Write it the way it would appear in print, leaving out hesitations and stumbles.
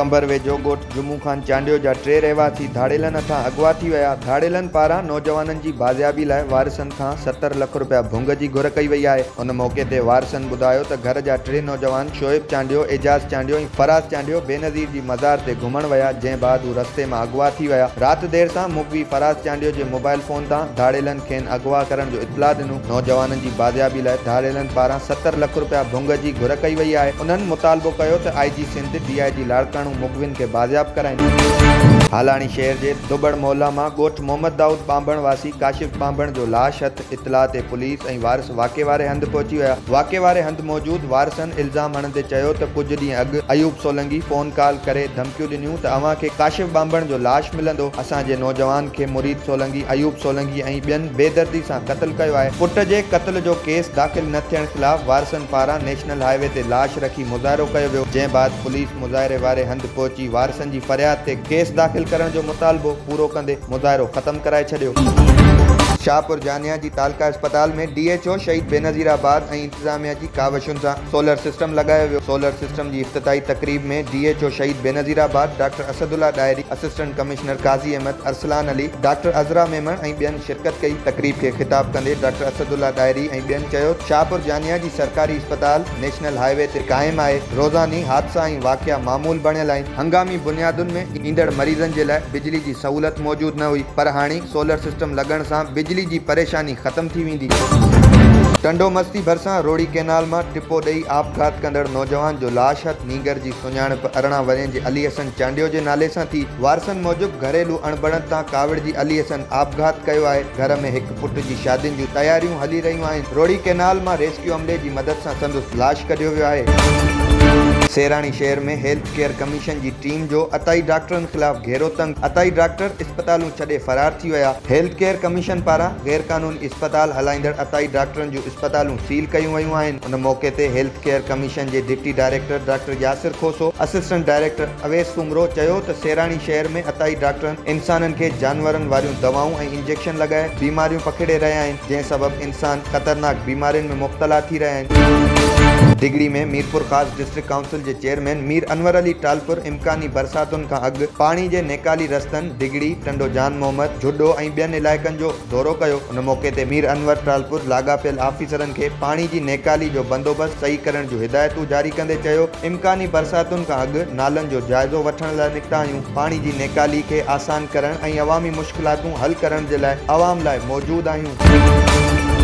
नवंबर वेझो ॻोठ जुमू खान चांडियो जा 3 रहवासी धाड़ेलन हथां अगवा थी विया। धाड़ेलन पारां नौजवाननि जी बाज़ियाबी लाइ वारिसनि खां 70 लख रुपया भुंग जी घुर कई वई आहे। उन मौक़े ते वारिसनि ॿुधायो त घर जा 3 नौजवान शोएब चांडियो, एजाज़ चांडियो ऐं फराज़ चांडियो बेनज़ीर जी मज़ार ते घुमण विया, जंहिं बाद हू रस्ते मां अगवा थी विया। राति देर सां मुखबी फराज़ चांडियो जे मोबाइल फ़ोन तां धाड़ेलन खेनि अगवा करण जो इतला ॾिनो। नौजवाननि जी बाज़ियाबी लाइ धाड़ेलन पारां 70 लख रुपया भुंग जी घुर कई वई आहे। उन्हनि मुतालबो कयो त IG सिंध DIG लाड़काणू मुखबिन खे बाज़ियाब कराइनि। हालाणी शहर जे दुबड़ मोहल्ला मां ॻोठ मोहम्मद दाऊद बांभण वासी काशिफ बांभण जो लाश हथ इतला ते पुलिस ऐं वारिस वाक़े वारे हंधि पहुची विया। वाक़े वारे हंधि मौजूद वारिसनि इल्ज़ाम हणंदे चयो त कुझु ॾींहं अॻु अयूब सोलंकी फ़ोन कॉल करे धमकियूं ॾिनियूं त अव्हां खे काशिफ बांभण जो लाश मिलंदो। असांजे नौजवान खे मुरीद सोलंकी, अयूब सोलंकी ऐं ॿियनि बेदर्दी सां क़त्ल कयो आहे। पुट जे क़त्ल जो केस दाख़िल न थियण ख़िलाफ़ वारिसनि पारां नेशनल हाईवे ते लाश रखी मुज़ाहिरो कयो वियो, जंहिं बाद पुलिस मुज़ाहिरे वारे हंधि पहुची वारिसनि जी फरियाद ते केस दाख़िल करण जो मुतालबो पूरो कंदे मुज़ाहिरो ख़त्म कराए छॾियो। शाहपुर जानिया जी तालका अस्पताल में DHO शहीद बेनज़ीराबाद ऐं इंतज़ामिया जी कावशुनि सां सोलर सिस्टम लॻायो वियो। सोलर सिस्टम जी इफ़्तिताही तक़रीब में DHO Shaheed Benazirabad doctor Asadullah Dahri, assistant commissioner Qazi Ahmed, Arsalan Ali, doctor Azra Memon ऐं ॿियनि शिरकत कई। तक़रीब खे ख़िताब कंदे डॉक्टर असदुल्ला डायरी ऐं ॿियनि चयो, शाहपुर जानिया जी सरकारी अस्पताल नेशनल हाईवे ते क़ाइमु आहे। रोज़ानी हादसा ऐं वाक़िया मामूल बणियल आहिनि। हंगामी बुनियादुनि में ईंदड़ मरीज़नि जे लाइ बिजली जी सहूलियत मौजूदु न हुई, पर हाणे सोलर सिस्टम लॻण सां बिजली जी परेशानी ख़त्म थी वेंदी। टंडो मस्ती भरिसां रोड़ी कैनाल मां टिपो ॾेई आपघात कंदड़ नौजवान जो लाश हथ नीगर जी सुञाणप 18 वरहनि जे अली हसन चांडियो जे नाले सां थी। वारिसनि मूजिबि घरेलू अणबणत तां कावड़ जी अली हसन आपघात कयो आहे। घर में हिकु पुट जी शादियुनि जूं तयारियूं हली रहियूं आहिनि। रोड़ी कैनाल मां रेस्क्यू अमले जी मदद सां संदसि लाश कढियो वियो आहे। सेराणी शहर में हेल्थ केयर कमीशन जी टीम जो अताई डॉक्टरनि ख़िलाफ़ घेरो तंग। अताई डॉक्टर इस्पतालूं छॾे फरार थी विया। हेल्थ केयर कमीशन पारां गैर क़ानूनी इस्पताल हलाईंदड़ अताई डॉक्टरनि जूं इस्पतालूं सील कयूं वयूं आहिनि। उन मौक़े ते हेल्थ केयर कमीशन जे deputy director doctor Yasir Khoso, assistant director Awais Soomro चयो त सेराणी शहर में अताई डॉक्टरनि इंसाननि खे जानवरनि वारियूं दवाऊं ऐं इंजेक्शन लॻाए बीमारियूं पकिड़े रहिया आहिनि, जंहिं सबबि इंसान ख़तरनाक बीमारियुनि में मुब्तला थी रहिया आहिनि। डिगड़ी में मीरपुर ख़ासि डिस्ट्रिक्ट काउंसिल जे चेयरमैन मीर अनवर अली टालपुर इम्कानी बरसातुनि खां अॻु पाणी जे नेकाली रस्तनि डिगड़ी, टंडो जान मोहम्मद, झुडो ऐं ॿियनि इलाइक़नि जो दौरो कयो। उन मौक़े ते मीर अनवर टालपुर लाॻापियल आफ़ीसरनि खे पाणी जी नेकाली जो बंदोबस्तु सही करण जूं हिदायतूं जारी कंदे चयो, इम्कानी बरसातुनि खां अॻु नालनि जो जाइज़ो वठण लाइ निकिता आहियूं। पाणी जी नेकाली खे आसान करण ऐं अवामी मुश्किलातूं हल करण जे लाइ अवाम लाइ मौजूदु आहियूं।